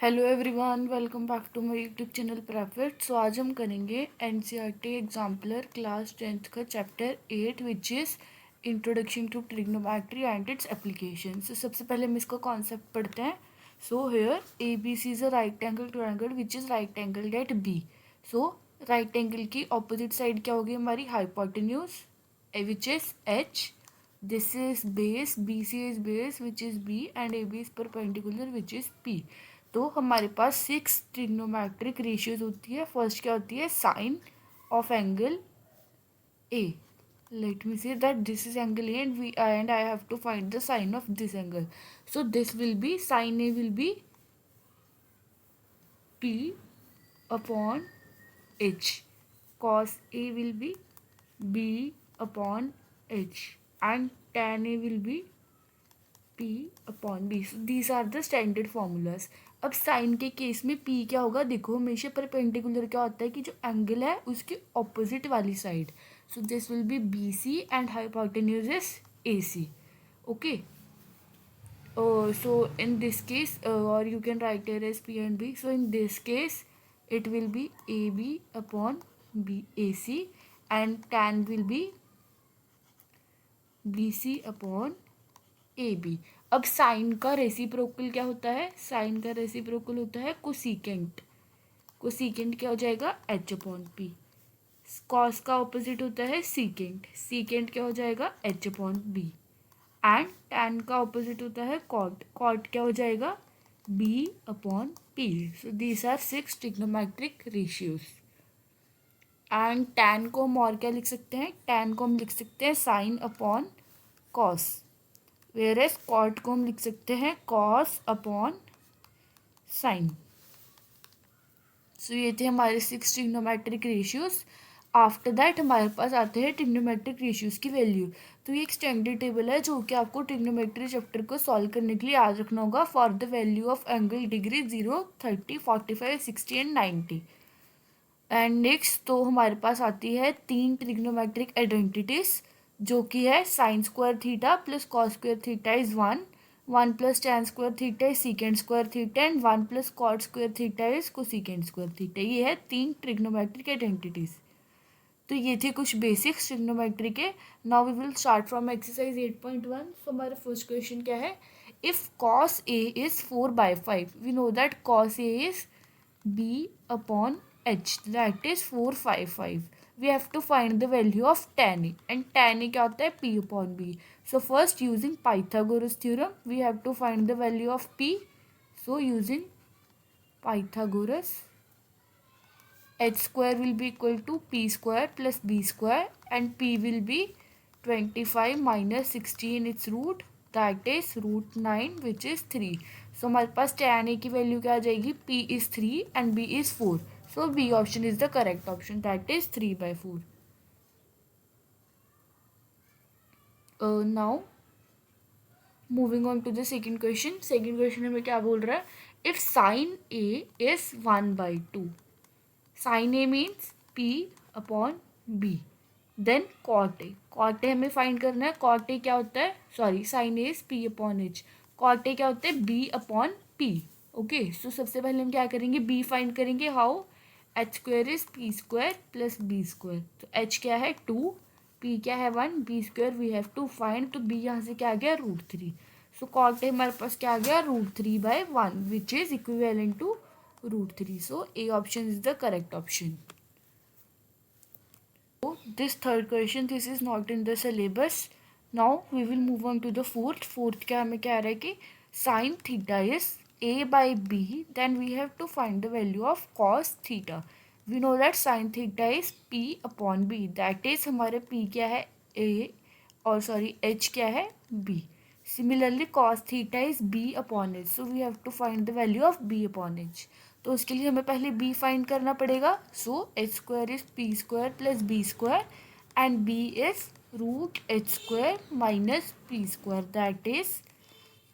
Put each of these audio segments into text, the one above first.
Hello everyone, welcome back to my YouTube channel प्रैफिट। So आज हम करेंगे एनसीईआरटी एग्जाम्पलर क्लास 10th का chapter 8 which is introduction to trigonometry and its application. So सबसे पहले हम इसका कॉन्सेप्ट पढ़ते हैं। So here A B C is a right angle triangle which is right angle at B. So right angle की opposite side क्या होगी हमारी? Hypotenuse which is H. This is base, B C is base which is B and A B is perpendicular which is P. तो हमारे पास 6 trigonometric ratios होती है। First क्या होती है? Sine of angle A. Let me say that this is angle A and I have to find the sine of this angle. So this will be, sine A will be P upon H. Cos A will be B upon H and tan A will be P upon B. These are the standard formulas. अब sine के case में P क्या होगा? देखो हमेशा perpendicular क्या होता है कि जो एंगल है उसके ऑपोजिट वाली side. So this will be B C and hypotenuse is A C. Okay, so in this case, or you can write here as P and B. So in this case it will be AB upon BAC and tan will be BC upon AB। अब sign का reciprocal क्या होता है? Sign का reciprocal होता है cosecant. Cosecant क्या हो जाएगा? H upon P. कॉस का ऑपोजिट होता है सीकेंट। सीकेंट क्या हो जाएगा? H upon B. And tan का ऑपोजिट होता है कॉट। कॉट क्या हो जाएगा? B upon P. So these are 6 trigonometric ratios. And tan को हम और क्या लिख सकते हैं? टैन को हम लिख सकते हैं sine upon cos. Whereas cot को हम लिख सकते हैं कॉस अपॉन साइन। सो ये थे हमारे 6 ट्रिग्नोमेट्रिक रेशियोज। आफ्टर दैट हमारे पास आते हैं ट्रिग्नोमेट्रिक रेशियोज की वैल्यू। तो ये एक स्टैंडर्ड टेबल है जो कि आपको ट्रिग्नोमेट्री चैप्टर को सॉल्व करने के लिए याद रखना होगा। For the value of angle degree 0, 30, 45, 60 and 90। And next तो हमारे पास आती है 3 ट्रिग्नोमेट्रिक आइडेंटिटीज जो कि है sine square theta plus cos square theta is 1, 1 plus tan square theta is secant square theta and 1 plus cot square theta is cosecant square theta. ये है 3 trigonometric identities. तो ये थे कुछ बेसिक्स ट्रिग्नोमेट्री के। Now we will start from exercise 8.1। सो हमारा first question क्या है? If cos A is 4/5, we know that cos A is b upon h, that is 455. We have to find the value of tan a, and tan a क्या होता है? p upon b. So first using Pythagoras theorem we have to find the value of p. So using Pythagoras, h square will be equal to p square plus b square and p will be 25 minus 16 its root, that is root 9 which is 3. So हमारे पास tan a की value क्या आ जाएगी? p is 3 and b is 4. So b option is the correct option, that is 3/4. Now moving on to the second question. Second question हमें क्या बोल रहा है? If sin a is 1/2, sin a means p upon b, then cot A. Cot A हमें find करना है। Cot A क्या होता है? Sorry, sine A is P upon H. Cot A क्या होता है? B upon P. Okay, so सबसे पहले हम क्या करेंगे? बी फाइंड करेंगे। How? H square is P square plus B square. तो एच क्या है? 2, पी क्या है? 1, B square we have to find. तो बी यहाँ से क्या आ गया? √3। सो कॉट ए हमारे पास क्या आ गया? √3/1 which is equivalent to √3. So A option is the correct option. This third question, this is not in the syllabus. Now we will move on to the fourth. Fourth क्या हमें क्या आ रहा है कि sin theta is a/b, then we have to find the value of cos theta. We know that sin theta is p upon b, that is हमारे p क्या है? a और सॉरी h क्या है? b. Similarly cos theta is b upon h, so we have to find the value of b upon h. तो उसके लिए हमें पहले b फाइंड करना पड़ेगा. So H square is P square plus B square and b is √h² minus P square, that is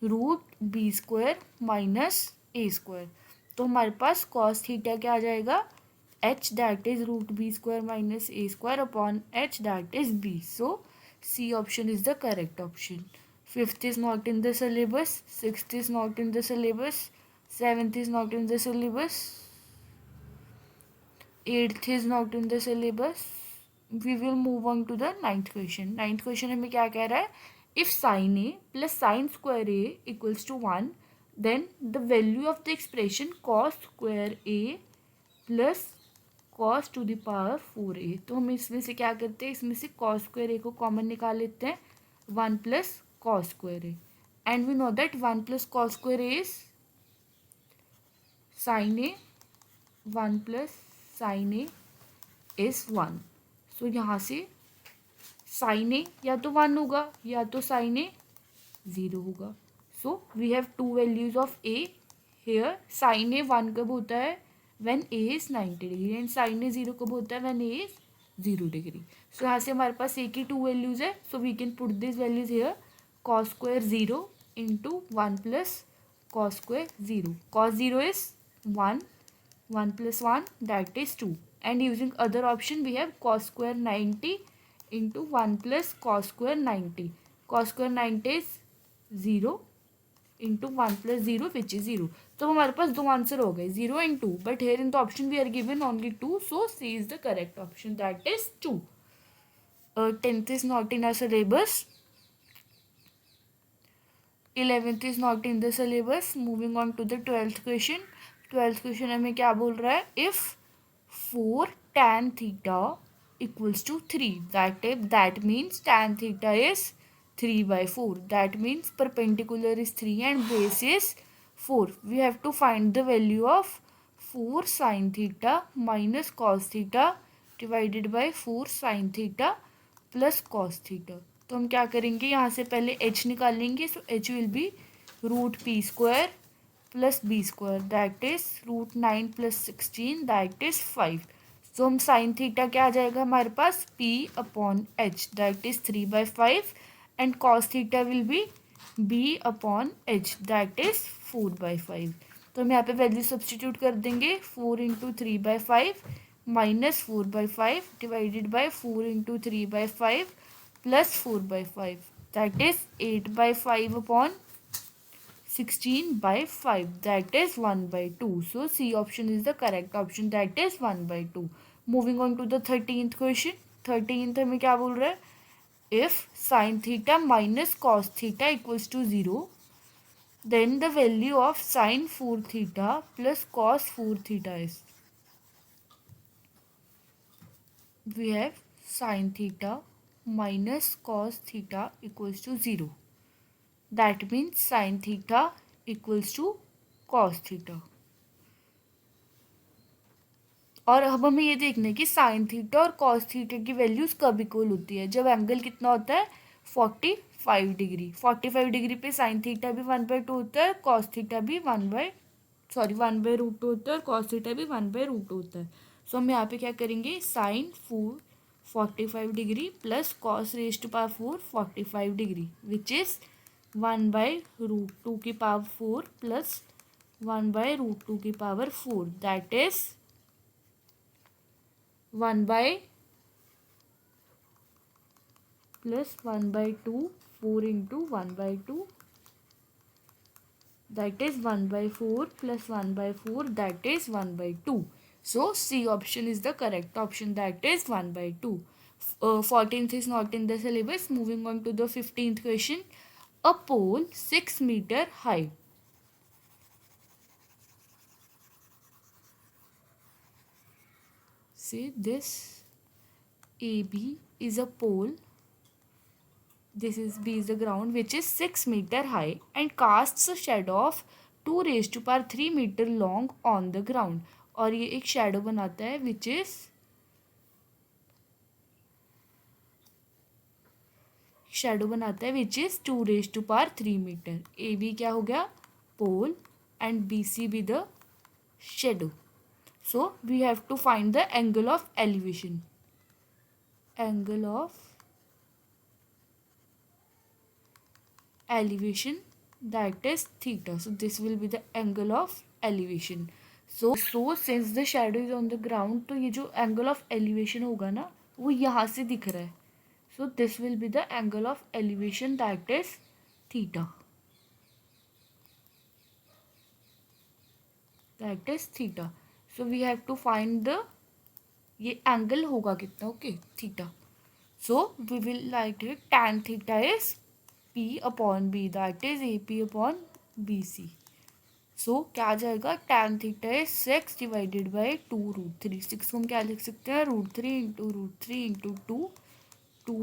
√b² minus a². तो हमारे पास cos theta क्या आ जाएगा? h, that is √b² minus a² upon h, that is b. So C option is the correct option. Fifth is not in the syllabus. Sixth is not in the syllabus. 7th is not in the syllabus. 8th is not in the syllabus. We will move on to the 9th question. 9th question हमें क्या कह रहा है? If sin a plus sin square a equals to 1, then the value of the expression cos square a plus cos to the power 4a. तो हम इसमें से क्या करते हैं? इसमें से cos square a को कॉमन निकाल लेते हैं. 1 plus cos square a. And we know that 1 plus cos square a is sin a. 1 plus sin a is 1. सो यहाँ से साइन ए या तो 1 होगा या तो साइन ए 0 होगा. So we have two values of A here. Sine A 1 कब होता है? When A is 90 degree. And sine A 0 कब होता है? When A is 0 degree. So यहाँ से हमारे पास ए की टू वैल्यूज है. So we can put this values here. Cos square 0 into 1 plus cos square 0. Cos 0 is 1. 1 plus 1, that is 2. And using other option, we have cos square 90 into 1 plus cos square 90. Cos square 90 is 0 into 1 plus 0, which is 0. तो हमारे पास दो answer हो गए, 0 and 2. But here in the option we are given only 2. So C is the correct option. That is 2. 10th is not in our syllabus. 11th is not in the syllabus. Moving on to the 12th question. 12th question हमें क्या बोल रहा है? If 4 tan theta equals to 3, that means tan theta is 3/4. That means perpendicular is 3 and base is 4. We have to find the value of 4 sin theta minus cos theta divided by 4 sin theta plus cos theta. तो हम क्या करेंगे? यहाँ से पहले h निकाल लेंगे. So h will be √p² plus B square, that is √9 + 16, that is 5. So हम साइन थीटा क्या आ जाएगा हमारे पास? p/h, that is 3/5. And cos theta will be b/h, that is 4/5. तो हम यहाँ पे वैल्यू सब्सटीट्यूट कर देंगे. 4 into 3/5 minus 4/5 divided by 4 into 3/5 plus 4/5, that is 8/5 16/5, that is 1/2. So C option is the correct option, that is 1/2. Moving on to the 13th question. 13th हमें क्या बोल रहा है? If sin theta minus cos theta equals to 0, then the value of sin 4 theta plus cos 4 theta is. We have sin theta minus cos theta equals to 0. That means sin theta equals to cos theta. और अब हमें ये देखना है कि sine theta और cos theta की values कब इक्वल होती है? जब एंगल कितना होता है? 45 डिग्री. 45 डिग्री पे साइन थीटा भी 1/2 होता है, कॉस थीटा भी 1/√2 होता है और कॉस थीटा भी 1/√2 होता है. सो हम यहाँ पे क्या करेंगे? Sine 45 degree plus cos raise to power 4 45 degree, which is 1/√2 की पावर 4 प्लस 1/√2 की power 4, that is 1 plus 1/2, 4 into 1/2, that is 1/4 plus 1/4, that is 1/2. So C option is the correct option, that is 1/2. 14th is not in the syllabus. Moving on to the 15th question. A pole 6 meter high. Say this AB is a pole. This is B is the ground, which is 6 meter high and casts a shadow of 2⁻³ meter long on the ground. और ये एक shadow बनाता है which is shadow बनाता है which is 2⁻³ metre. A B क्या हो गया? Pole and B C be the shadow. So we have to find the angle of elevation. Angle of elevation, that is theta. So this will be the angle of elevation. So since the shadow is on the ground, तो ये जो angle of elevation होगा ना वो यहाँ से दिख रहा है. So this will be the angle of elevation, that is theta. That is theta. So we have to find the, ये एंगल होगा कितना, okay, theta. So we will write it tan theta is P upon B, that is AP upon BC. So क्या आ जाएगा, tan theta is 6 divided by 2√3. 6 को हम क्या लिख सकते हैं, √3 into √3 into 2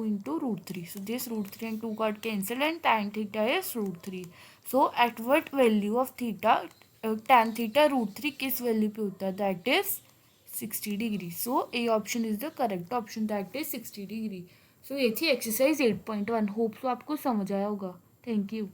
into √3. So this √3 and 2 got cancelled and tan theta is √3. So at what value of theta tan theta √3 किस वैल्यू पे होता है, that is 60 degree. So A option is the correct option, that is 60 degree. सो ये थी exercise 8.1. Hope so आपको समझ आया होगा. Thank you.